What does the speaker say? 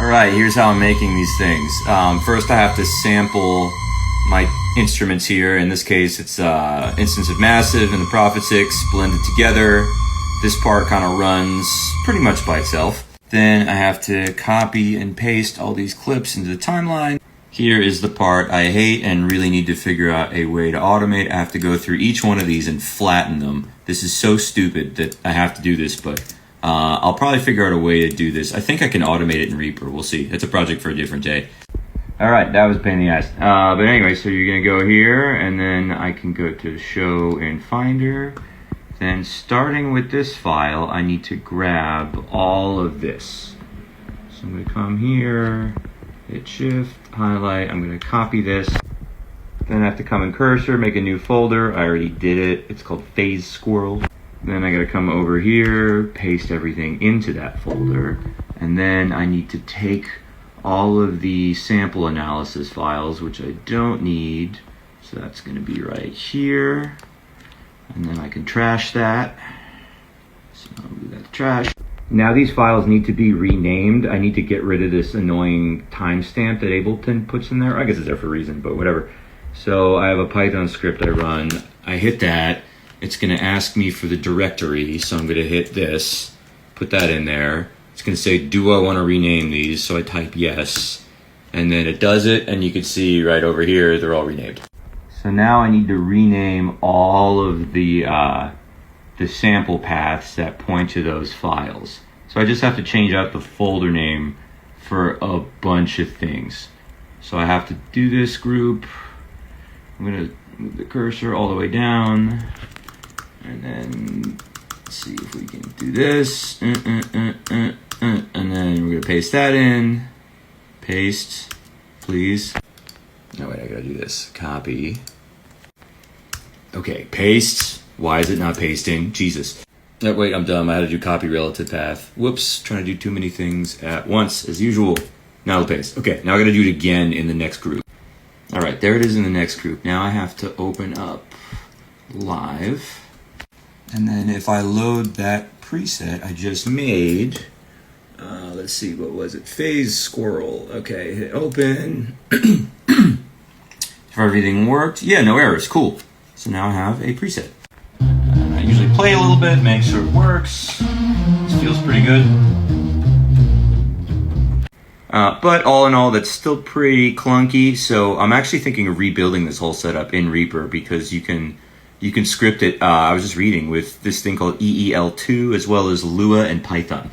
Alright, here's how I'm making these things. First I have to sample my instruments here. In this case it's Instance of Massive and the Prophet 6 blended together. This part kind of runs pretty much by itself. Then I have to copy and paste all these clips into the timeline. Here is the part I hate and really need to figure out a way to automate. I have to go through each one of these and flatten them. This is so stupid that I have to do this, but I'll probably figure out a way to do this. I think I can automate it in Reaper. We'll see. It's a project for a different day. All right, that was a pain in the ass. But anyway, so you're gonna go here, and then I can go to Show in Finder. Then starting with this file, I need to grab all of this. So I'm gonna come here, hit Shift, highlight, I'm gonna copy this. Then I have to come in Cursor, make a new folder. I already did it. It's called Phase Squirrel. Then I gotta come over here, paste everything into that folder. And then I need to take all of the sample analysis files, which I don't need. So that's gonna be right here. And then I can trash that. So I'll move that to trash. Now these files need to be renamed. I need to get rid of this annoying timestamp that Ableton puts in there. I guess it's there for a reason, but whatever. So I have a Python script I run. I hit that. It's gonna ask me for the directory. So I'm gonna hit this, put that in there. It's gonna say, do I wanna rename these? So I type yes. And then it does it, and you can see right over here, they're all renamed. So now I need to rename all of the sample paths that point to those files. So I just have to change out the folder name for a bunch of things. So I have to do this group. I'm gonna move the cursor all the way down, and then let's see if we can do this. And then we're gonna paste that in. Paste, please. No, wait, I gotta do this. Copy. Okay, paste. Why is it not pasting? Jesus. Oh, wait, I'm dumb. I had to do copy relative path. Whoops, trying to do too many things at once, as usual. Now it'll paste. Okay, now I gotta do it again in the next group. All right, there it is in the next group. Now I have to open up Live. And then if I load that preset I just made, let's see, what was it? Phase Squirrel. Okay, hit open. If everything worked, yeah, no errors, cool. So now I have a preset. I usually play a little bit, make sure it works. This feels pretty good. But all in all, that's still pretty clunky. So I'm actually thinking of rebuilding this whole setup in Reaper, because you can script it. I was just reading with this thing called EEL2 as well as Lua and Python.